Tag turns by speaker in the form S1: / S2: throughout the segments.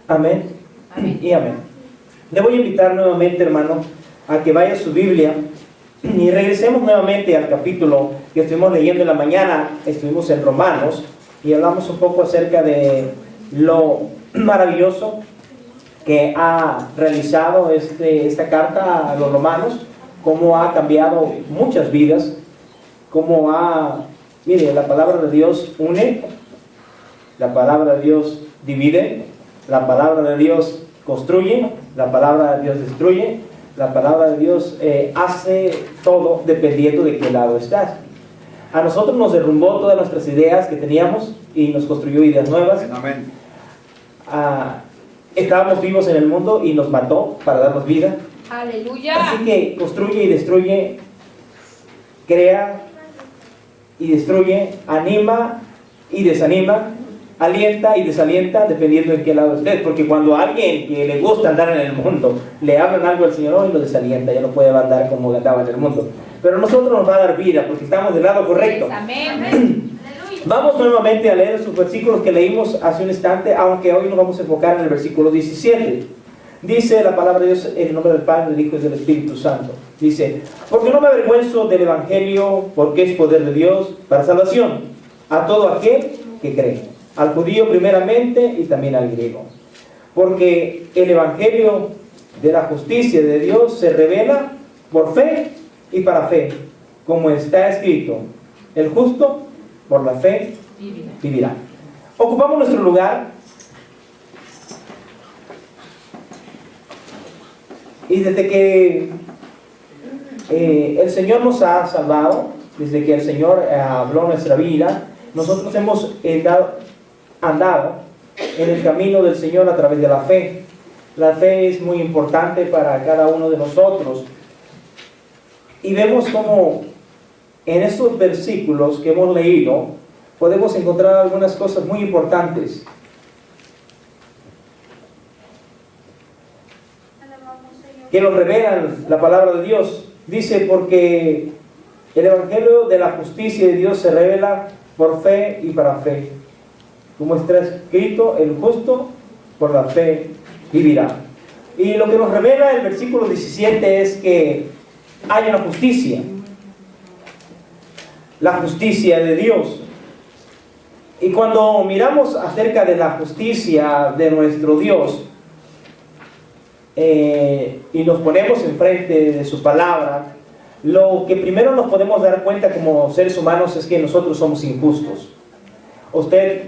S1: Amén. Amén. Y amén. Le voy a invitar nuevamente, hermano, a que vaya a su Biblia y regresemos nuevamente al capítulo que estuvimos leyendo en la mañana. Estuvimos en Romanos y hablamos un poco acerca de lo maravilloso que ha realizado esta carta a los romanos, cómo ha cambiado muchas vidas, cómo mire, la palabra de Dios une, la palabra de Dios divide, la palabra de Dios construye, la palabra de Dios destruye, la palabra de Dios hace todo dependiendo de qué lado estás. A nosotros nos derrumbó todas nuestras ideas que teníamos y nos construyó ideas nuevas.
S2: Amén.
S1: Estábamos vivos en el mundo y nos mató para darnos vida.
S3: Aleluya.
S1: Así que construye y destruye, crea y destruye, anima y desanima, alienta y desalienta, dependiendo de qué lado estés. Porque cuando a alguien que le gusta andar en el mundo le hablan algo al Señor, hoy lo desalienta, ya no puede andar como andaba en el mundo. Pero a nosotros nos va a dar vida porque estamos del lado correcto.
S3: Amén.
S1: Vamos nuevamente a leer esos versículos que leímos hace un instante, aunque hoy nos vamos a enfocar en el versículo 17. Dice la palabra de Dios en el nombre del Padre, del Hijo y del Espíritu Santo. Dice: porque no me avergüenzo del Evangelio, porque es poder de Dios para salvación a todo aquel que cree, al judío primeramente y también al griego. Porque el Evangelio de la justicia de Dios se revela por fe y para fe, como está escrito: el justo por la fe vivirá. Ocupamos nuestro lugar y desde que el Señor nos ha salvado, desde que el Señor habló nuestra vida, nosotros hemos andado en el camino del Señor a través de la fe. La fe es muy importante para cada uno de nosotros y vemos cómo en estos versículos que hemos leído podemos encontrar algunas cosas muy importantes. Que nos revelan la palabra de Dios. Dice: porque el Evangelio de la justicia de Dios se revela por fe y para fe, como está escrito: el justo por la fe vivirá. Y lo que nos revela el versículo 17 es que hay una justicia, la justicia de Dios. Y cuando miramos acerca de la justicia de nuestro Dios y nos ponemos enfrente de su palabra, lo que primero nos podemos dar cuenta como seres humanos es que nosotros somos injustos. Usted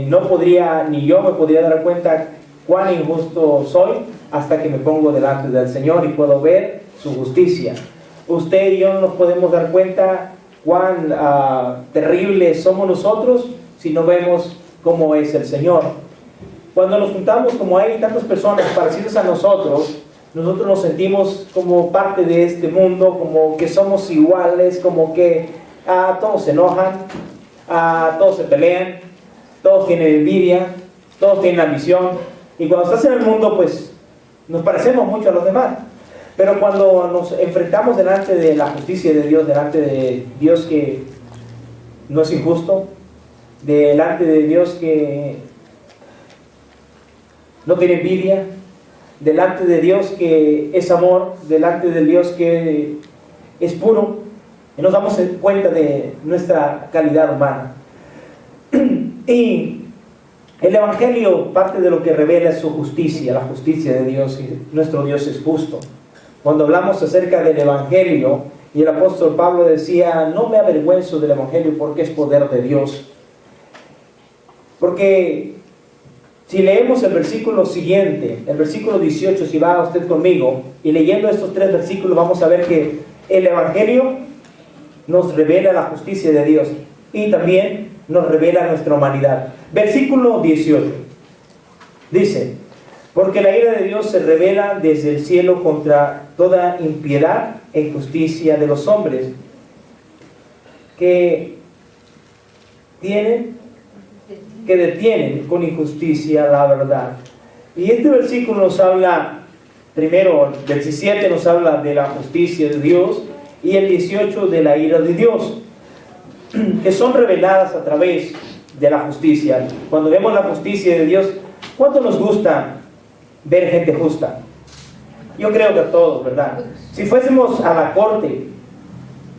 S1: no podría, ni yo me podría dar cuenta cuán injusto soy hasta que me pongo delante del Señor y puedo ver su justicia. Usted y yo no nos podemos dar cuenta cuán terribles somos nosotros si no vemos cómo es el Señor. Cuando nos juntamos, como hay tantas personas parecidas a nosotros nos sentimos como parte de este mundo, como que somos iguales, como que todos se enojan, todos se pelean, todos tienen envidia, todos tienen ambición. Y cuando estás en el mundo, pues nos parecemos mucho a los demás. Pero cuando nos enfrentamos delante de la justicia de Dios, delante de Dios que no es injusto, delante de Dios que no tiene envidia, delante de Dios que es amor, delante de Dios que es puro, y nos damos cuenta de nuestra calidad humana. Y el Evangelio, parte de lo que revela es su justicia, la justicia de Dios, y nuestro Dios es justo. Cuando hablamos acerca del Evangelio, y el apóstol Pablo decía: no me avergüenzo del Evangelio porque es poder de Dios. Porque si leemos el versículo siguiente, el versículo 18, si va usted conmigo, y leyendo estos 3 versículos vamos a ver que el Evangelio nos revela la justicia de Dios y también nos revela nuestra humanidad. Versículo 18 dice: porque la ira de Dios se revela desde el cielo contra toda impiedad e injusticia de los hombres que detienen con injusticia la verdad. Y este versículo nos habla, primero el 17 nos habla de la justicia de Dios y el 18 de la ira de Dios, que son reveladas a través de la justicia. Cuando vemos la justicia de Dios, ¿Cuánto nos gusta ver gente justa? Yo creo que a todos, ¿verdad? Si fuésemos a la corte,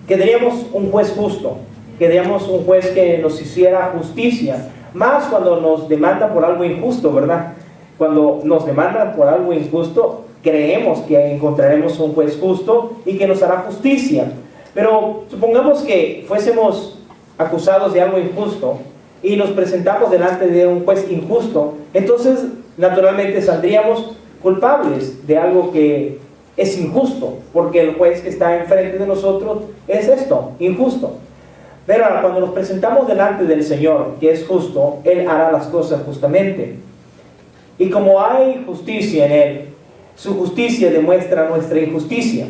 S1: querríamos un juez justo, querríamos un juez que nos hiciera justicia, más cuando nos demandan por algo injusto, ¿verdad? Cuando nos demandan por algo injusto, creemos que encontraremos un juez justo y que nos hará justicia. Pero supongamos que fuésemos acusados de algo injusto y nos presentamos delante de un juez injusto, entonces naturalmente saldríamos culpables de algo que es injusto, porque el juez que está enfrente de nosotros es esto, injusto. Pero ahora, cuando nos presentamos delante del Señor, que es justo, Él hará las cosas justamente. Y como hay justicia en Él, su justicia demuestra nuestra injusticia,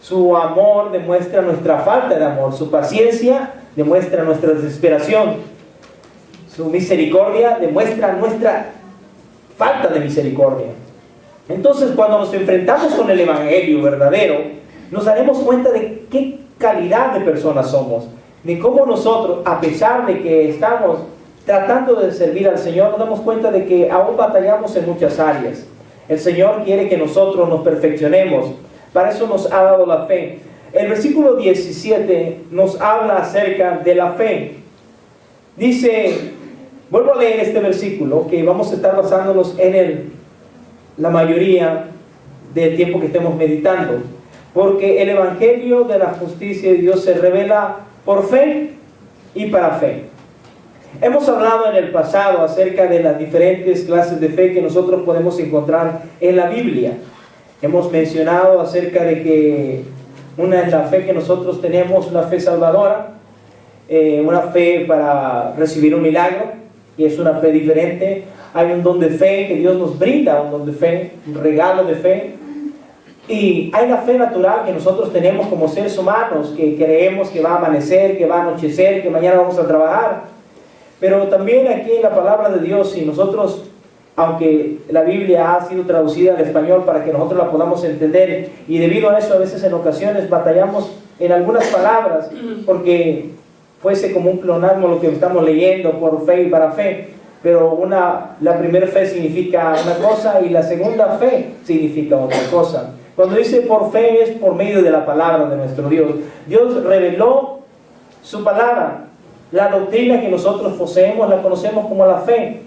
S1: su amor demuestra nuestra falta de amor, su paciencia demuestra nuestra desesperación, su misericordia demuestra nuestra falta de misericordia. Entonces, cuando nos enfrentamos con el Evangelio verdadero, nos daremos cuenta de qué calidad de personas somos, de cómo nosotros, a pesar de que estamos tratando de servir al Señor, nos damos cuenta de que aún batallamos en muchas áreas. El Señor quiere que nosotros nos perfeccionemos, para eso nos ha dado la fe. El versículo 17 nos habla acerca de la fe. Dice, vuelvo a leer este versículo, que vamos a estar basándonos en él la mayoría del tiempo que estemos meditando, porque el Evangelio de la justicia de Dios se revela por fe y para fe. Hemos hablado en el pasado acerca de las diferentes clases de fe que nosotros podemos encontrar en la Biblia. Hemos mencionado acerca de que una es la fe que nosotros tenemos, una fe salvadora, una fe para recibir un milagro, y es una fe diferente. Hay un don de fe que Dios nos brinda, un don de fe, un regalo de fe. Y hay la fe natural que nosotros tenemos como seres humanos, que creemos que va a amanecer, que va a anochecer, que mañana vamos a trabajar. Pero también aquí en la palabra de Dios, y nosotros, aunque la Biblia ha sido traducida al español para que nosotros la podamos entender, y debido a eso a veces en ocasiones batallamos en algunas palabras, porque fuese como un pleonasmo lo que estamos leyendo, por fe y para fe. Pero la primera fe significa una cosa y la segunda fe significa otra cosa. Cuando dice por fe es por medio de la palabra de nuestro Dios. Dios reveló su palabra. La doctrina que nosotros poseemos la conocemos como la fe.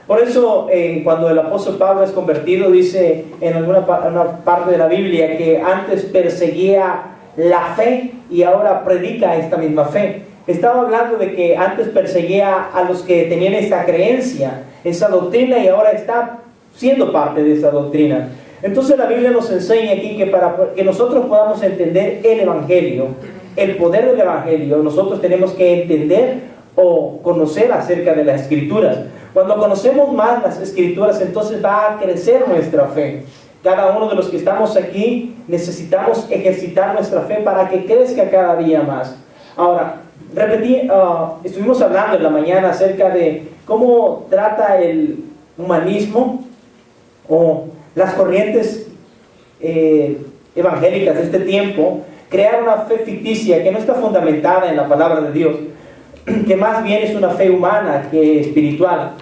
S1: Por eso cuando el apóstol Pablo es convertido, dice en una parte de la Biblia que antes perseguía la fe y ahora predica esta misma fe. Estaba hablando de que antes perseguía a los que tenían esta creencia, esa doctrina, y ahora está siendo parte de esa doctrina. Entonces la Biblia nos enseña aquí que para que nosotros podamos entender el Evangelio, el poder del Evangelio, nosotros tenemos que entender o conocer acerca de las Escrituras. Cuando conocemos más las Escrituras, entonces va a crecer nuestra fe. Cada uno de los que estamos aquí necesitamos ejercitar nuestra fe para que crezca cada día más. Ahora, estuvimos hablando en la mañana acerca de cómo trata el humanismo o las corrientes evangélicas de este tiempo, crear una fe ficticia que no está fundamentada en la palabra de Dios, que más bien es una fe humana que espiritual.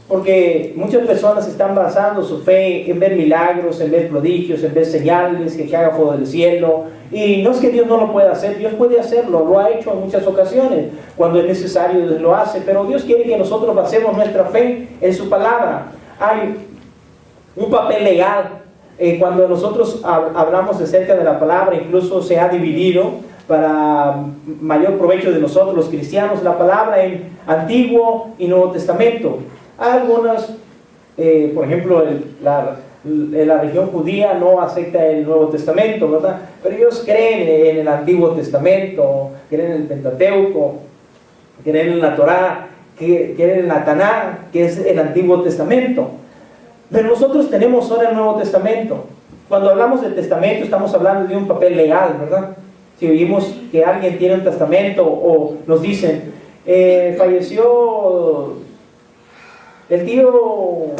S1: Porque muchas personas están basando su fe en ver milagros, en ver prodigios, en ver señales, que caiga fuego del cielo. Y no es que Dios no lo pueda hacer, Dios puede hacerlo, lo ha hecho en muchas ocasiones. Cuando es necesario, Dios lo hace. Pero Dios quiere que nosotros basemos nuestra fe en su palabra. Hay un papel legal. Cuando nosotros hablamos acerca de la palabra, incluso se ha dividido para mayor provecho de nosotros los cristianos, la palabra en Antiguo y Nuevo Testamento. Hay algunas, por ejemplo, la región judía no acepta el Nuevo Testamento, ¿verdad? Pero ellos creen en el Antiguo Testamento, creen en el Pentateuco, creen en la Torá, creen en la Taná, que es el Antiguo Testamento. Pero nosotros tenemos ahora el Nuevo Testamento. Cuando hablamos del testamento estamos hablando de un papel legal, ¿verdad? Si oímos que alguien tiene un testamento o nos dicen, falleció el tío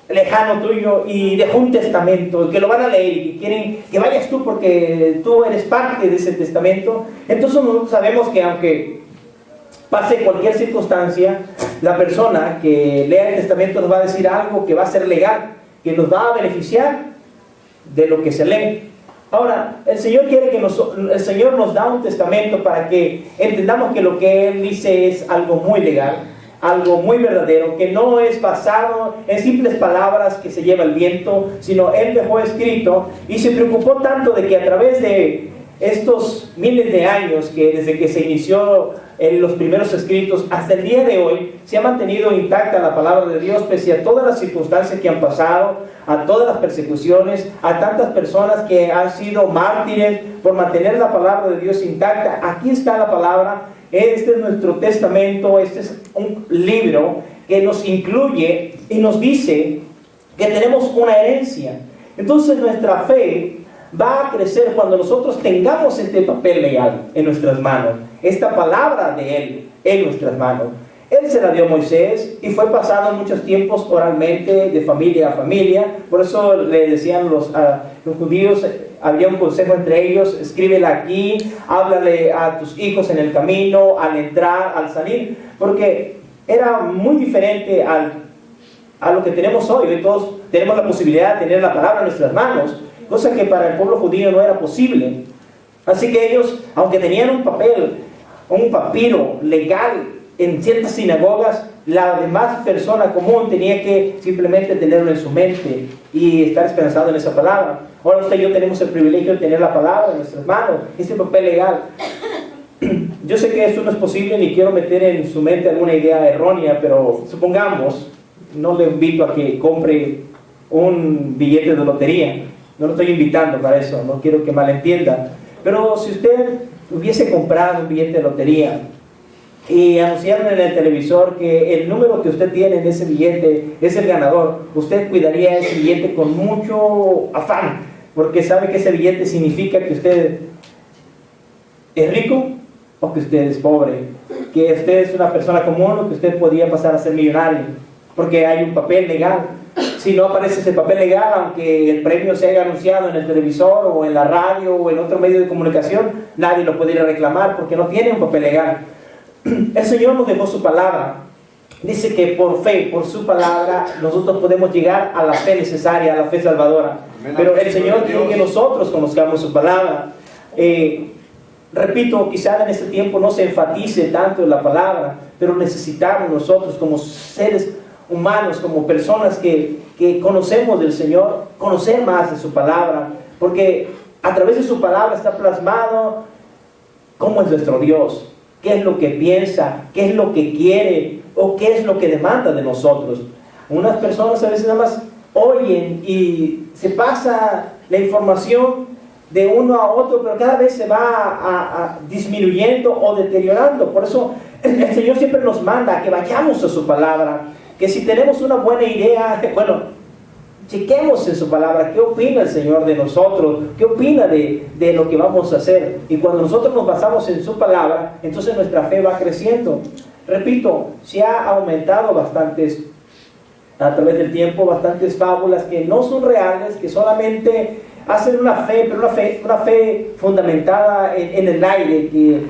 S1: lejano tuyo y dejó un testamento, que lo van a leer y que quieren que vayas tú porque tú eres parte de ese testamento, entonces nosotros sabemos que aunque pase cualquier circunstancia, la persona que lea el testamento nos va a decir algo que va a ser legal, que nos va a beneficiar de lo que se lee. Ahora, el Señor quiere que el Señor nos da un testamento para que entendamos que lo que Él dice es algo muy legal, algo muy verdadero, que no es basado en simples palabras que se lleva el viento, sino Él dejó escrito y se preocupó tanto de que a través de estos miles de años, que desde que se inició los primeros escritos hasta el día de hoy, se ha mantenido intacta la palabra de Dios pese a todas las circunstancias que han pasado, a todas las persecuciones, a tantas personas que han sido mártires por mantener la palabra de Dios intacta. Aquí está la palabra. Este es nuestro testamento, este es un libro que nos incluye y nos dice que tenemos una herencia. Entonces nuestra fe va a crecer cuando nosotros tengamos este papel legal en nuestras manos, esta palabra de Él en nuestras manos. Él se la dio a Moisés y fue pasado en muchos tiempos oralmente, de familia a familia. Por eso le decían los judíos, había un consejo entre ellos: escríbela aquí, háblale a tus hijos en el camino, al entrar, al salir, porque era muy diferente a lo que tenemos hoy. Hoy todos tenemos la posibilidad de tener la palabra en nuestras manos, cosa que para el pueblo judío no era posible. Así que ellos, aunque tenían un papiro legal en ciertas sinagogas, la demás persona común tenía que simplemente tenerlo en su mente y estar esperanzado en esa palabra. Ahora usted y yo tenemos el privilegio de tener la palabra en nuestras manos, ese papel legal. Yo sé que esto no es posible, ni quiero meter en su mente alguna idea errónea, pero supongamos, no le invito a que compre un billete de lotería, no lo estoy invitando para eso, no quiero que malentienda, pero si usted hubiese comprado un billete de lotería y anunciaron en el televisor que el número que usted tiene en ese billete es el ganador, usted cuidaría ese billete con mucho afán, porque sabe que ese billete significa que usted es rico o que usted es pobre, que usted es una persona común o que usted podría pasar a ser millonario, porque hay un papel legal. Si no aparece ese papel legal, aunque el premio se haya anunciado en el televisor o en la radio o en otro medio de comunicación, nadie lo puede ir a reclamar porque no tiene un papel legal. El Señor nos dejó su palabra. Dice que por fe, por su palabra, nosotros podemos llegar a la fe necesaria, a la fe salvadora. Pero el Señor quiere que nosotros conozcamos su palabra. Repito, quizá en este tiempo no se enfatice tanto en la palabra, pero necesitamos nosotros como seres humanos, como personas que conocemos del Señor, conocer más de su palabra, porque a través de su palabra está plasmado cómo es nuestro Dios, qué es lo que piensa, qué es lo que quiere o qué es lo que demanda de nosotros. Unas personas a veces nada más oyen y se pasa la información de uno a otro, pero cada vez se va disminuyendo o deteriorando. Por eso el Señor siempre nos manda a que vayamos a su palabra, que si tenemos una buena idea, bueno, chequemos en su palabra, qué opina el Señor de nosotros, qué opina de lo que vamos a hacer. Y cuando nosotros nos basamos en su palabra, entonces nuestra fe va creciendo. Repito, se ha aumentado bastantes, a través del tiempo, bastantes fábulas que no son reales, que solamente hacen una fe, pero una fe fundamentada en el aire, que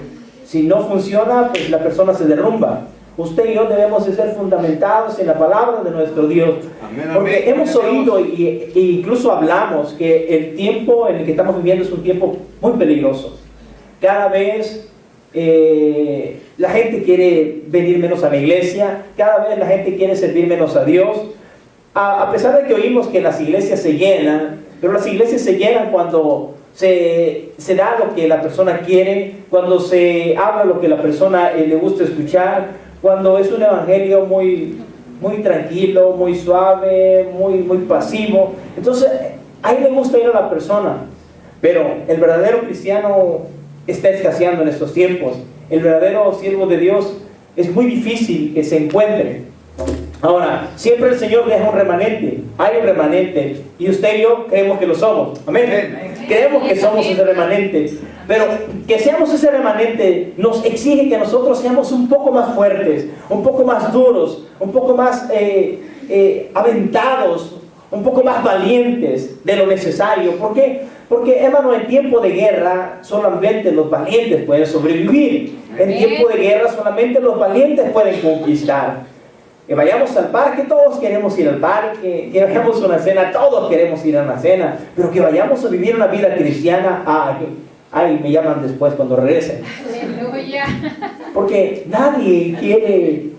S1: si no funciona, pues la persona se derrumba. Usted y yo debemos de ser fundamentados en la palabra de nuestro Dios. Amén, porque amén, hemos oído e incluso hablamos que el tiempo en el que estamos viviendo es un tiempo muy peligroso. Cada vez la gente quiere venir menos a la iglesia, cada vez la gente quiere servir menos a Dios. A pesar de que oímos que las iglesias se llenan, pero las iglesias se llenan cuando se da lo que la persona quiere, cuando se habla lo que la persona le gusta escuchar, cuando es un evangelio muy tranquilo, muy suave, muy pasivo. Entonces ahí le gusta ir a la persona. Pero el verdadero cristiano está escaseando en estos tiempos. El verdadero siervo de Dios es muy difícil que se encuentre. Ahora, siempre el Señor deja un remanente. Hay un remanente. Y usted y yo creemos que lo somos. Amén. Creemos que somos ese remanente. Pero que seamos ese remanente nos exige que nosotros seamos un poco más fuertes, un poco más duros, un poco más aventados, un poco más valientes de lo necesario. ¿Por qué? Porque, hermano, en tiempo de guerra solamente los valientes pueden sobrevivir. En tiempo de guerra solamente los valientes pueden conquistar. que vayamos al parque, todos queremos ir al parque, que vayamos a una cena, todos queremos ir a una cena, pero que vayamos a vivir una vida cristiana, ay, me llaman después cuando regresen.
S3: Aleluya.
S1: Porque nadie quiere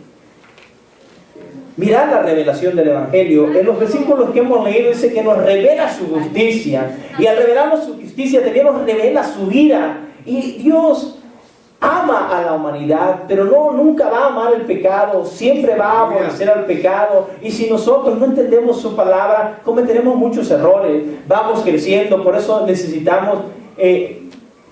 S1: mirar la revelación del Evangelio. En los versículos que hemos leído dice que nos revela su justicia, y al revelarnos su justicia también nos revela su ira. Y Dios ama a la humanidad, pero nunca va a amar el pecado, siempre va a aborrecer al pecado. Y si nosotros no entendemos su palabra, cometeremos muchos errores, vamos creciendo. Por eso necesitamos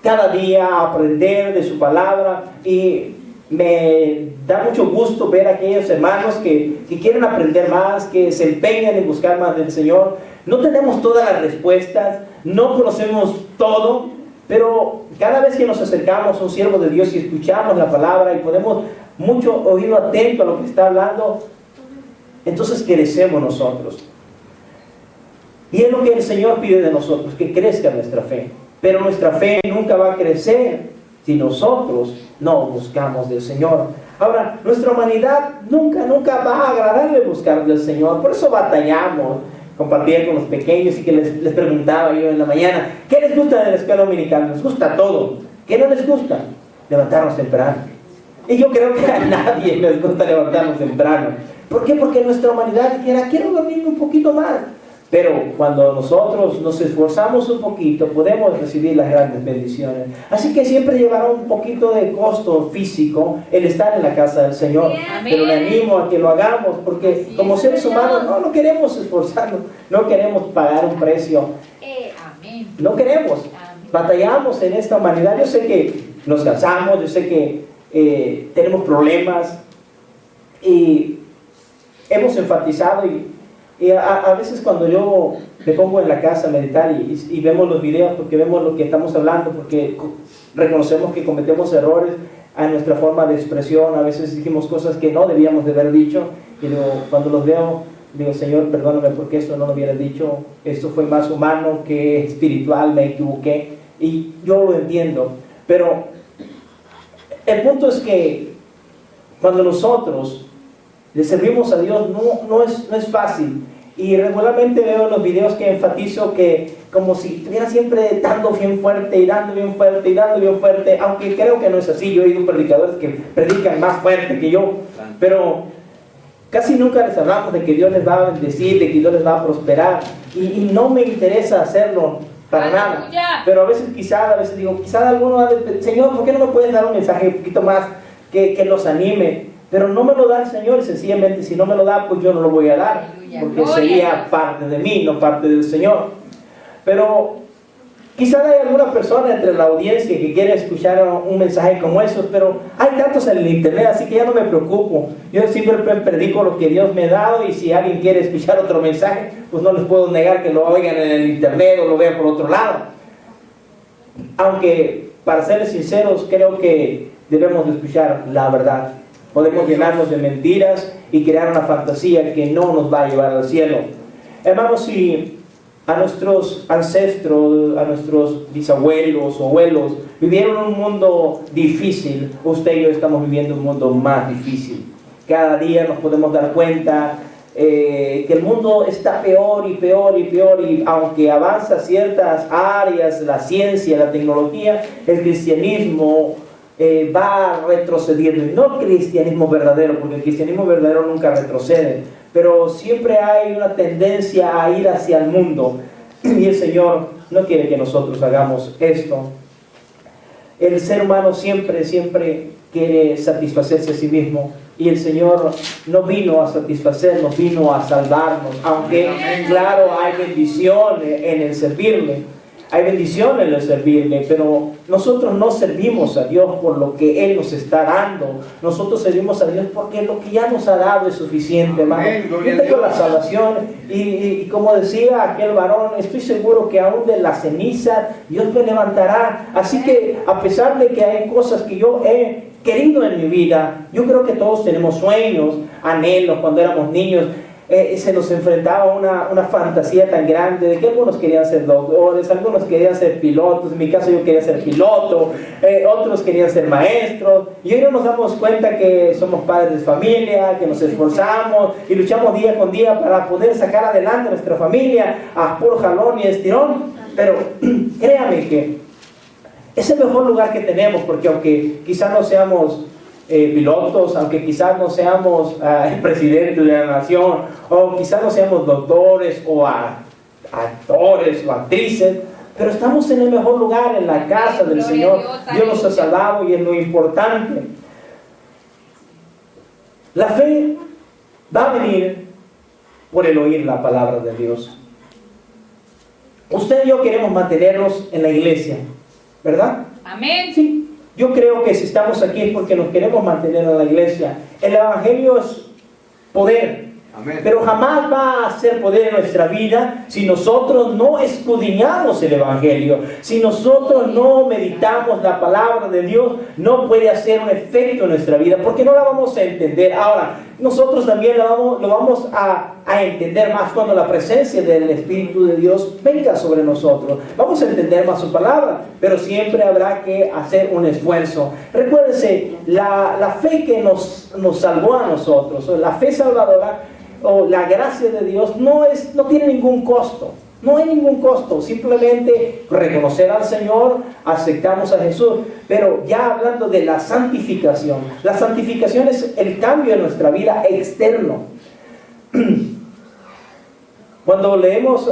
S1: cada día aprender de su palabra. Y me da mucho gusto ver a aquellos hermanos que quieren aprender más, que se empeñan en buscar más del Señor. No tenemos todas las respuestas, no conocemos todo, pero cada vez que nos acercamos a un siervo de Dios y escuchamos la palabra y ponemos mucho oído atento a lo que está hablando, entonces crecemos nosotros. Y es lo que el Señor pide de nosotros, que crezca nuestra fe. Pero nuestra fe nunca va a crecer si nosotros no buscamos del Señor. Ahora, nuestra humanidad nunca va a agradarle buscar del Señor. Por eso batallamos. Compartía con los pequeños y que les preguntaba yo en la mañana, ¿qué les gusta de la escuela dominical? Nos gusta todo. ¿Qué no les gusta? Levantarnos temprano. Y yo creo que a nadie les gusta levantarnos temprano. ¿Por qué? Porque nuestra humanidad dijera, quiero dormir un poquito más. Pero cuando nosotros nos esforzamos un poquito, podemos recibir las grandes bendiciones. Así que siempre llevará un poquito de costo físico el estar en la casa del Señor.
S3: Amén.
S1: Pero le animo a que lo hagamos, porque como seres humanos no queremos esforzarnos, no queremos pagar un precio.
S3: Amén.
S1: No queremos. Batallamos en esta humanidad. Yo sé que nos cansamos, yo sé que tenemos problemas y hemos enfatizado y a veces cuando yo me pongo en la casa a meditar y vemos los videos, porque vemos lo que estamos hablando, porque reconocemos que cometemos errores a nuestra forma de expresión, a veces dijimos cosas que no debíamos de haber dicho, y luego, cuando los veo, digo, Señor, perdóname porque esto no lo hubiera dicho, esto fue más humano que espiritual, me equivoqué, y yo lo entiendo, pero el punto es que cuando nosotros le servimos a Dios no es fácil. Y regularmente veo en los videos que enfatizo que como si estuviera siempre dando bien fuerte y dando bien fuerte y dando bien fuerte, aunque creo que no es así. Yo he oído predicadores que predican más fuerte que yo, pero casi nunca les hablamos de que Dios les va a bendecir, de que Dios les va a prosperar, y no me interesa hacerlo para nada. Pero a veces digo, quizás alguno va a decir, Señor, ¿por qué no me puedes dar un mensaje un poquito más que los anime? Pero no me lo da el Señor, y sencillamente si no me lo da, pues yo no lo voy a dar, porque sería parte de mí, no parte del Señor. Pero quizás hay alguna persona entre la audiencia que quiere escuchar un mensaje como eso, pero hay tantos en el internet, así que ya no me preocupo. Yo siempre predico lo que Dios me ha dado, y si alguien quiere escuchar otro mensaje, pues no les puedo negar que lo oigan en el internet o lo vean por otro lado. Aunque, para serles sinceros, creo que debemos de escuchar la verdad. Podemos llenarnos de mentiras y crear una fantasía que no nos va a llevar al cielo. Hermanos, si a nuestros ancestros, a nuestros bisabuelos o abuelos vivieron un mundo difícil, usted y yo estamos viviendo un mundo más difícil. Cada día nos podemos dar cuenta que el mundo está peor y peor y peor, y aunque avanza ciertas áreas, la ciencia, la tecnología, el cristianismo va retrocediendo. Y no el cristianismo verdadero, porque el cristianismo verdadero nunca retrocede, pero siempre hay una tendencia a ir hacia el mundo, y el Señor no quiere que nosotros hagamos esto. El ser humano siempre quiere satisfacerse a sí mismo, y el Señor no vino a satisfacernos, vino a salvarnos. Aunque claro, hay bendición en el servirle, hay bendición en el servirle, pero nosotros no servimos a Dios por lo que Él nos está dando. Nosotros servimos a Dios porque lo que ya nos ha dado es suficiente, hermano. Yo tengo la salvación, y como decía aquel varón, estoy seguro que aún de la ceniza Dios me levantará. Así que a pesar de que hay cosas que yo he querido en mi vida, yo creo que todos tenemos sueños, anhelos cuando éramos niños. se nos enfrentaba una fantasía tan grande de que algunos querían ser doctores, algunos querían ser pilotos. En mi caso yo quería ser piloto, otros querían ser maestros, y hoy nos damos cuenta que somos padres de familia, que nos esforzamos y luchamos día con día para poder sacar adelante a nuestra familia a puro jalón y estirón. Pero créame que es el mejor lugar que tenemos, porque aunque quizás no seamos pilotos, aunque quizás no seamos el presidente de la nación, o quizás no seamos doctores o actores o actrices, pero estamos en el mejor lugar, en la casa del Señor. Dios nos ha salvado y es lo importante. La fe va a venir por el oír la palabra de Dios. Usted y yo queremos mantenernos en la iglesia, ¿verdad?
S3: Amén.
S1: Sí. Yo creo que si estamos aquí es porque nos queremos mantener en la iglesia. El evangelio es poder. Amén. Pero jamás va a ser poder en nuestra vida si nosotros no escudriñamos el evangelio. Si nosotros no meditamos la palabra de Dios, no puede hacer un efecto en nuestra vida, porque no la vamos a entender. Ahora, nosotros también lo vamos a entender más cuando la presencia del Espíritu de Dios venga sobre nosotros. Vamos a entender más su palabra, pero siempre habrá que hacer un esfuerzo. Recuérdense, la fe que nos salvó a nosotros, o la fe salvadora, o la gracia de Dios, no tiene ningún costo. No hay ningún costo, simplemente reconocer al Señor, aceptamos a Jesús. Pero ya hablando de la santificación es el cambio en nuestra vida externo. Cuando leemos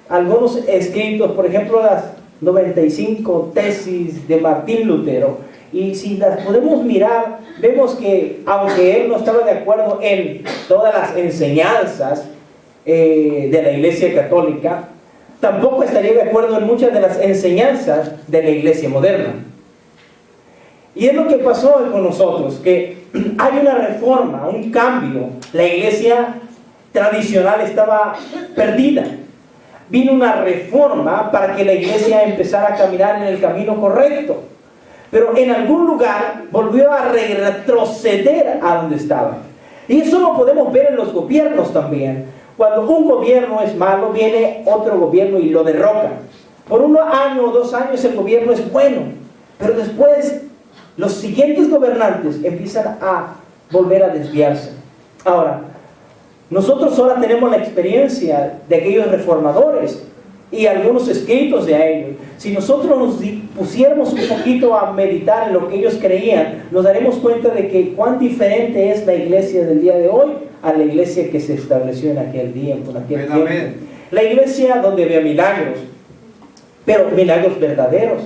S1: algunos escritos, por ejemplo las 95 tesis de Martín Lutero, y si las podemos mirar, vemos que aunque él no estaba de acuerdo en todas las enseñanzas de la Iglesia Católica, tampoco estaría de acuerdo en muchas de las enseñanzas de la Iglesia moderna. Y es lo que pasó con nosotros, que hay una reforma, un cambio. La Iglesia tradicional estaba perdida. Vino una reforma para que la Iglesia empezara a caminar en el camino correcto. Pero en algún lugar volvió a retroceder a donde estaba. Y eso lo podemos ver en los gobiernos también. Cuando un gobierno es malo, viene otro gobierno y lo derroca. Por 1 año o 2 años el gobierno es bueno, pero después los siguientes gobernantes empiezan a volver a desviarse. Ahora, nosotros ahora tenemos la experiencia de aquellos reformadores y algunos escritos de ellos. Si nosotros nos pusiéramos un poquito a meditar en lo que ellos creían, nos daremos cuenta de que cuán diferente es la iglesia del día de hoy a la iglesia que se estableció en aquel tiempo. La iglesia donde había milagros, pero milagros verdaderos.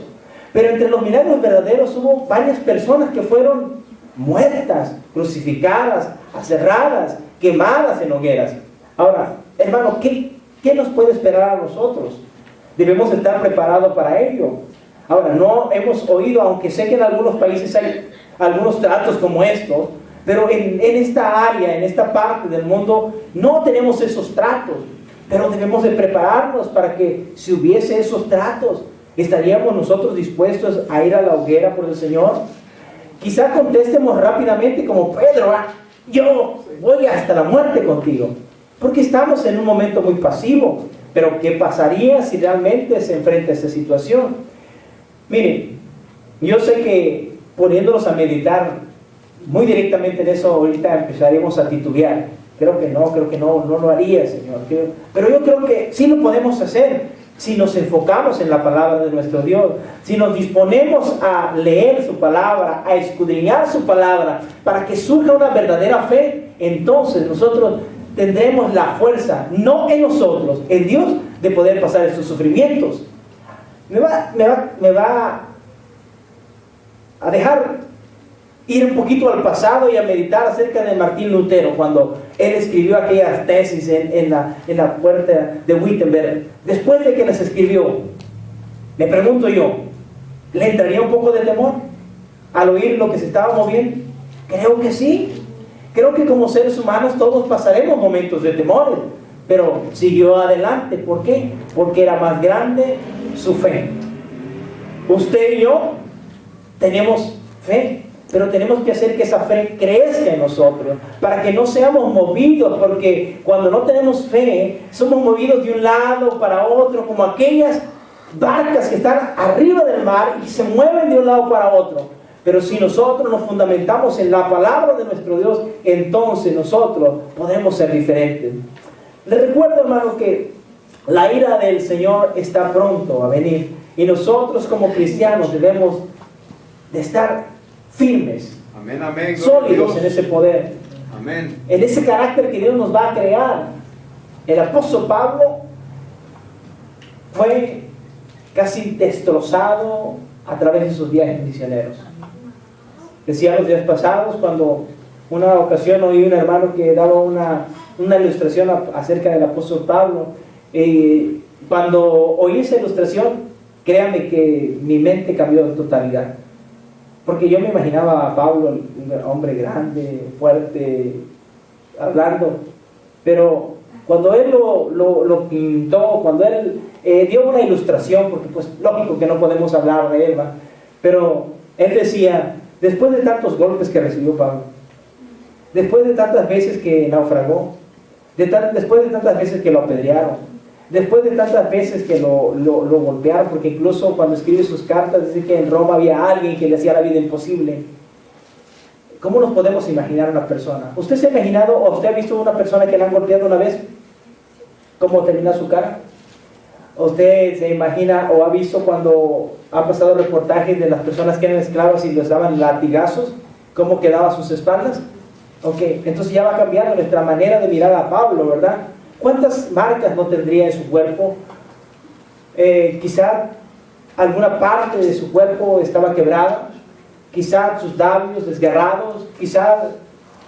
S1: Pero entre los milagros verdaderos hubo varias personas que fueron muertas, crucificadas, aserradas, quemadas en hogueras. Ahora, hermano, ¿qué nos puede esperar a nosotros? Debemos estar preparados para ello. Ahora, no hemos oído, aunque sé que en algunos países hay algunos tratos como estos, pero en esta área, en esta parte del mundo, no tenemos esos tratos. Pero debemos de prepararnos para que si hubiese esos tratos, ¿estaríamos nosotros dispuestos a ir a la hoguera por el Señor? Quizá contestemos rápidamente como Pedro: yo voy hasta la muerte contigo. Porque estamos en un momento muy pasivo. Pero ¿qué pasaría si realmente se enfrenta a esa situación? Miren, yo sé que poniéndolos a meditar muy directamente en eso, ahorita empezaremos a titubear. Creo que no lo haría, Señor. Pero yo creo que sí lo podemos hacer si nos enfocamos en la palabra de nuestro Dios, si nos disponemos a leer su palabra, a escudriñar su palabra, para que surja una verdadera fe. Entonces nosotros tendremos la fuerza, no en nosotros, en Dios, de poder pasar estos sufrimientos. Me va a dejar ir un poquito al pasado y a meditar acerca de Martín Lutero, cuando él escribió aquellas tesis en la puerta de Wittenberg. Después de que las escribió, me pregunto yo, ¿le entraría un poco de temor al oír lo que se estaba moviendo? Creo que sí. Creo que como seres humanos todos pasaremos momentos de temores, pero siguió adelante. ¿Por qué? Porque era más grande su fe. Usted y yo tenemos fe. pero tenemos que hacer que esa fe crezca en nosotros, para que no seamos movidos, porque cuando no tenemos fe, somos movidos de un lado para otro, como aquellas barcas que están arriba del mar y se mueven de un lado para otro. Pero si nosotros nos fundamentamos en la palabra de nuestro Dios, entonces nosotros podemos ser diferentes. Les recuerdo, hermano, que la ira del Señor está pronto a venir, y nosotros como cristianos debemos de estar firmes,
S2: Amén, amén.
S1: sólidos en ese poder,
S2: Amén.
S1: en ese carácter que Dios nos va a crear. El apóstol Pablo fue casi destrozado a través de sus viajes misioneros. Decía los días pasados, cuando una ocasión oí un hermano que daba una ilustración acerca del apóstol Pablo. Cuando oí esa ilustración, créanme que mi mente cambió de totalidad. Porque yo me imaginaba a Pablo, un hombre grande, fuerte, hablando. Pero cuando él lo pintó, cuando él dio una ilustración, porque pues lógico que no podemos hablar de él, ¿va? Pero él decía, después de tantos golpes que recibió Pablo, después de tantas veces que naufragó, después de tantas veces que lo apedrearon, después de tantas veces que lo golpearon, porque incluso cuando escribe sus cartas dice que en Roma había alguien que le hacía la vida imposible. ¿Cómo nos podemos imaginar a una persona? ¿Usted se ha imaginado o usted ha visto una persona que le han golpeado una vez? ¿Cómo termina su cara? ¿Usted se imagina o ha visto cuando han pasado reportajes de las personas que eran esclavos y les daban latigazos? ¿Cómo quedaban sus espaldas? Ok, entonces ya va cambiando nuestra manera de mirar a Pablo, ¿verdad? ¿Cuántas marcas no tendría en su cuerpo? Quizá alguna parte de su cuerpo estaba quebrada, quizá sus labios desgarrados, quizá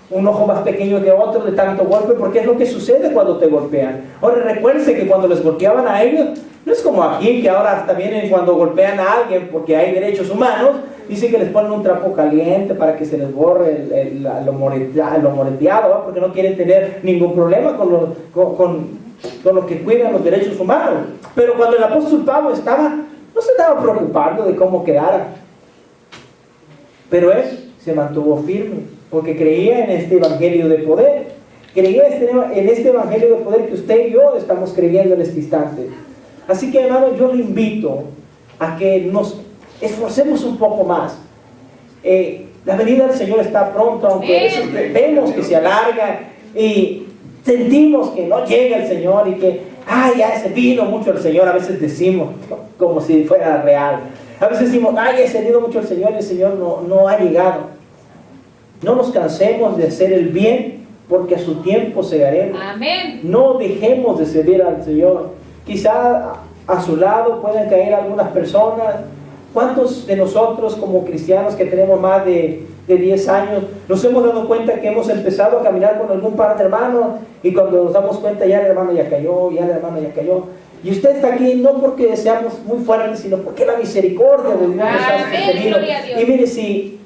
S1: un ojo más pequeño que otro de tanto golpe, porque es lo que sucede cuando te golpean. Ahora recuérdense que cuando les golpeaban a ellos, no es como aquí, que ahora hasta vienen cuando golpean a alguien porque hay derechos humanos, dicen que les ponen un trapo caliente para que se les borre lo moreteado, ¿va? Porque no quieren tener ningún problema con los que cuidan los derechos humanos. Pero cuando el apóstol Pablo no se estaba preocupando de cómo quedara, pero él se mantuvo firme, porque creía en este evangelio de poder, creía en este evangelio de poder que usted y yo estamos creyendo en este instante. Así que, hermano, yo le invito a que nos esforcemos un poco más. La venida del Señor está pronto, aunque a veces vemos que se alarga y sentimos que no llega el Señor y que, ya se vino mucho el Señor. A veces decimos, como si fuera real. A veces decimos, ya se vino mucho el Señor y el Señor no ha llegado. No nos cansemos de hacer el bien, porque a su tiempo segaremos.
S3: Amén.
S1: No dejemos de servir al Señor. Quizá a su lado puedan caer algunas personas. ¿Cuántos de nosotros como cristianos que tenemos más de 10 años nos hemos dado cuenta que hemos empezado a caminar con algún par de hermanos y cuando nos damos cuenta ya el hermano ya cayó, y usted está aquí no porque seamos muy fuertes, sino porque la misericordia de Dios nos ha sostenido? Y mire, si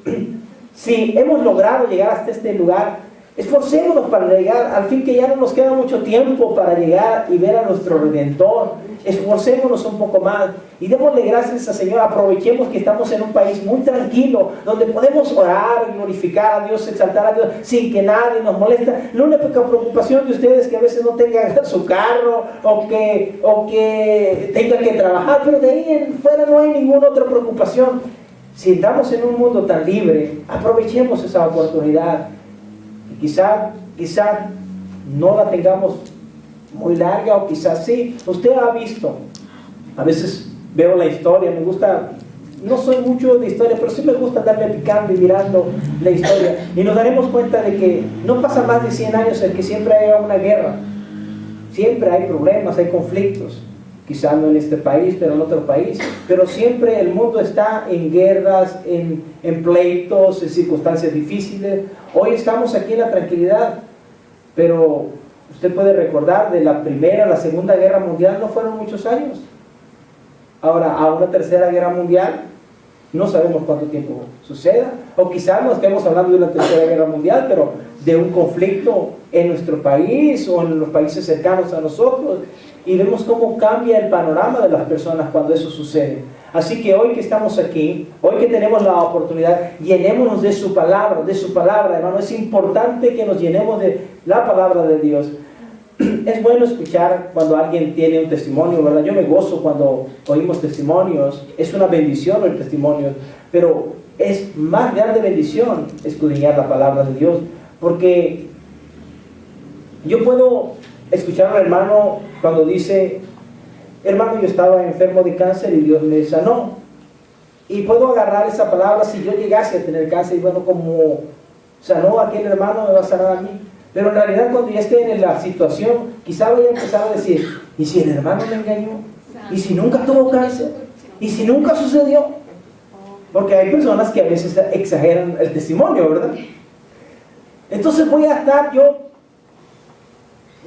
S1: hemos logrado llegar hasta este lugar, esforcémonos para llegar, al fin que ya no nos queda mucho tiempo para llegar y ver a nuestro Redentor. Esforcémonos un poco más y démosle gracias al Señor. Aprovechemos que estamos en un país muy tranquilo, donde podemos orar, glorificar a Dios, exaltar a Dios sin que nadie nos moleste. La única preocupación de ustedes es que a veces no tengan su carro o que tengan que trabajar, pero de ahí en fuera no hay ninguna otra preocupación. Si estamos en un mundo tan libre, aprovechemos esa oportunidad. Y quizá no la tengamos muy larga, o quizás sí. Usted ha visto, a veces veo la historia, me gusta, no soy mucho de historia, pero sí me gusta andarme picando y mirando la historia, y nos daremos cuenta de que no pasa más de 100 años en que siempre haya una guerra. Siempre hay problemas, hay conflictos, quizás no en este país, pero en otro país, pero siempre el mundo está en guerras, en pleitos, en circunstancias difíciles. Hoy estamos aquí en la tranquilidad, pero usted puede recordar de la Primera, la Segunda Guerra Mundial, no fueron muchos años. Ahora, a una Tercera Guerra Mundial, no sabemos cuánto tiempo suceda, o quizás no estemos hablando de una Tercera Guerra Mundial, pero de un conflicto en nuestro país o en los países cercanos a nosotros, y vemos cómo cambia el panorama de las personas cuando eso sucede. Así que hoy que estamos aquí, hoy que tenemos la oportunidad, llenémonos de su palabra, hermano. Es importante que nos llenemos de la palabra de Dios. Es bueno escuchar cuando alguien tiene un testimonio, ¿verdad? Yo me gozo cuando oímos testimonios. Es una bendición el testimonio, pero es más grande bendición escudriñar la palabra de Dios, porque yo puedo escuchar al hermano cuando dice: hermano, yo estaba enfermo de cáncer y Dios me sanó. Y puedo agarrar esa palabra si yo llegase a tener cáncer, y bueno, como sanó a aquel hermano, me va a sanar a mí. Pero en realidad, cuando ya esté en la situación, quizá vaya a empezar a decir: ¿y si el hermano me engañó? ¿Y si nunca tuvo cáncer? ¿Y si nunca sucedió? Porque hay personas que a veces exageran el testimonio, ¿verdad? Entonces voy a estar yo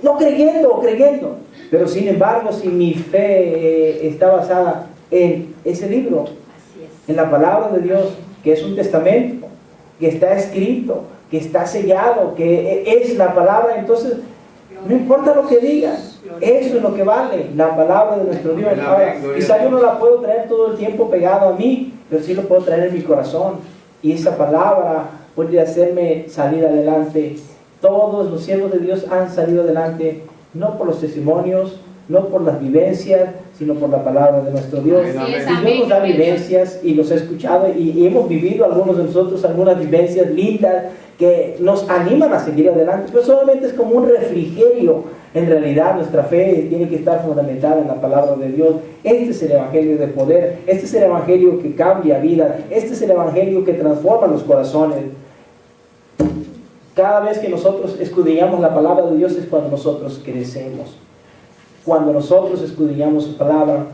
S1: no creyendo o creyendo. Pero sin embargo, si mi fe está basada en ese libro, en la palabra de Dios, que es un testamento, que está escrito, que está sellado, que es la palabra, entonces no importa lo que digas, eso es lo que vale, la palabra de nuestro Dios. Ahora, quizá yo no la puedo traer todo el tiempo pegado a mí, pero sí lo puedo traer en mi corazón, y esa palabra puede hacerme salir adelante. Todos los siervos de Dios han salido adelante, no por los testimonios, no por las vivencias, sino por la palabra de nuestro Dios. Y Dios nos da vivencias, y los he escuchado, y hemos vivido algunos de nosotros algunas vivencias lindas que nos animan a seguir adelante, pero solamente es como un refrigerio. En realidad nuestra fe tiene que estar fundamentada en la palabra de Dios. Este es el evangelio de poder, este es el evangelio que cambia vidas, este es el evangelio que transforma los corazones. Cada vez que nosotros escudriñamos la palabra de Dios es cuando nosotros crecemos, cuando nosotros escudriñamos su palabra.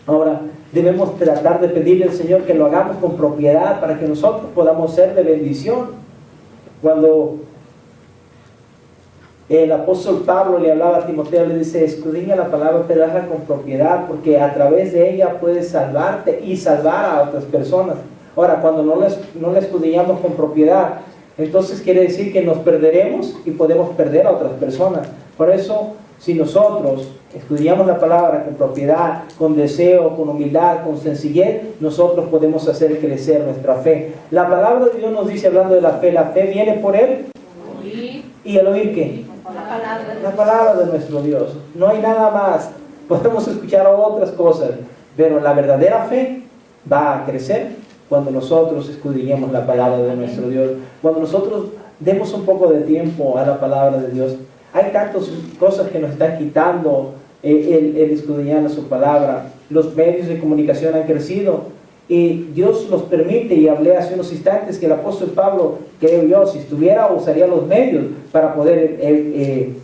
S1: Ahora debemos tratar de pedirle al Señor que lo hagamos con propiedad para que nosotros podamos ser de bendición. Cuando el apóstol Pablo le hablaba a Timoteo, le dice: escudriña la palabra, pero hazla con propiedad, porque a través de ella puedes salvarte y salvar a otras personas. Ahora, cuando no la escudriñamos con propiedad, entonces quiere decir que nos perderemos y podemos perder a otras personas. Por eso, si nosotros escudriñamos la palabra con propiedad, con deseo, con humildad, con sencillez, nosotros podemos hacer crecer nuestra fe. La palabra de Dios nos dice, hablando de la fe viene por él. ¿Y el oír qué? La palabra de nuestro Dios. No hay nada más. Podemos escuchar otras cosas, pero la verdadera fe va a crecer cuando nosotros escudriñemos la palabra de nuestro Dios. Cuando nosotros demos un poco de tiempo a la palabra de Dios. Hay tantas cosas que nos están quitando el escudriñar su palabra. Los medios de comunicación han crecido y Dios los permite, y hablé hace unos instantes que el apóstol Pablo, creo yo, si estuviera, usaría los medios para poder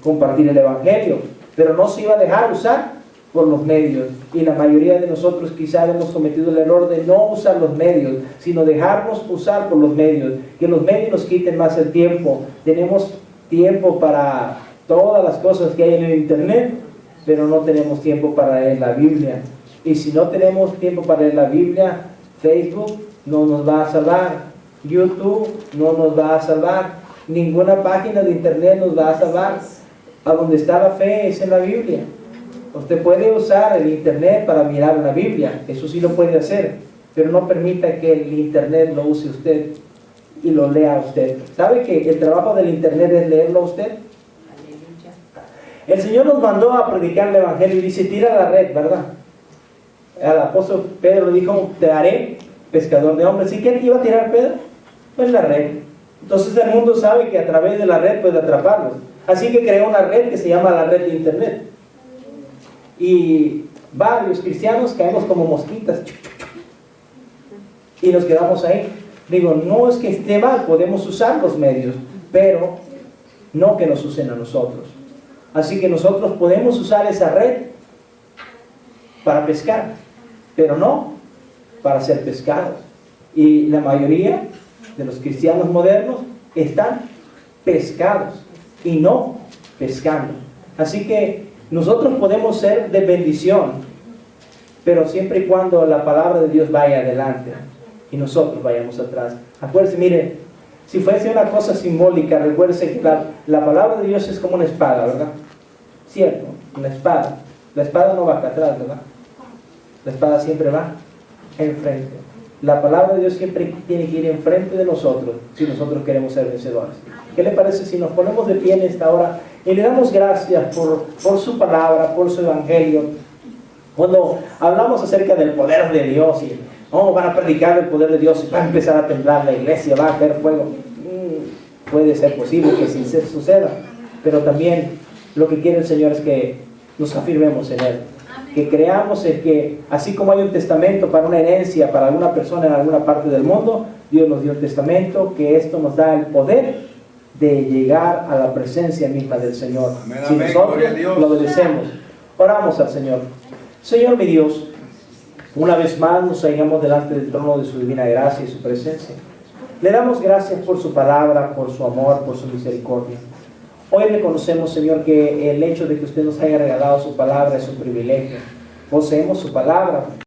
S1: compartir el evangelio, pero no se iba a dejar usar por los medios, y la mayoría de nosotros quizás hemos cometido el error de no usar los medios, sino dejarnos usar por los medios, que los medios nos quiten más el tiempo. Tenemos tiempo para todas las cosas que hay en el internet, pero no tenemos tiempo para leer la Biblia. Y si no tenemos tiempo para leer la Biblia, Facebook no nos va a salvar, YouTube no nos va a salvar, ninguna página de internet nos va a salvar. A donde está la fe es en la Biblia. Usted puede usar el internet para mirar la Biblia, eso sí lo puede hacer, pero no permita que el internet lo use usted y lo lea usted. ¿Sabe que el trabajo del internet es leerlo a usted? El Señor nos mandó a predicar el evangelio y dice: tira la red, ¿verdad? Al apóstol Pedro le dijo: te haré pescador de hombres. ¿Y qué iba a tirar Pedro? Pues la red. Entonces el mundo sabe que a través de la red puede atraparlos. Así que creó una red que se llama la red de internet. Y varios cristianos caemos como mosquitas y nos quedamos ahí. Digo, no es que esté mal, podemos usar los medios, pero no que nos usen a nosotros. Así que nosotros podemos usar esa red para pescar, pero no para ser pescados. Y la mayoría de los cristianos modernos están pescados y no pescando. Así que nosotros podemos ser de bendición, pero siempre y cuando la palabra de Dios vaya adelante y nosotros vayamos atrás. Acuérdense, miren, si fuese una cosa simbólica, recuérdense que la palabra de Dios es como una espada, ¿verdad? Cierto, una espada. La espada no va acá atrás, ¿verdad? La espada siempre va enfrente. La palabra de Dios siempre tiene que ir enfrente de nosotros si nosotros queremos ser vencedores. ¿Qué le parece si nos ponemos de pie en esta hora y le damos gracias por su palabra, por su evangelio? Cuando hablamos acerca del poder de Dios y van a predicar el poder de Dios y va a empezar a temblar la iglesia, va a caer fuego, puede ser posible que sí suceda, pero también lo que quiere el Señor es que nos afirmemos en Él, que creamos en que así como hay un testamento para una herencia para alguna persona en alguna parte del mundo, Dios nos dio un testamento, que esto nos da el poder de llegar a la presencia misma del Señor.
S2: Amén,
S1: si
S2: amén,
S1: nosotros lo obedecemos. Oramos al Señor. Señor mi Dios, una vez más nos hallamos delante del trono de su divina gracia y su presencia. Le damos gracias por su palabra, por su amor, por su misericordia. Hoy reconocemos, Señor, que el hecho de que usted nos haya regalado su palabra es un privilegio. Poseemos su palabra.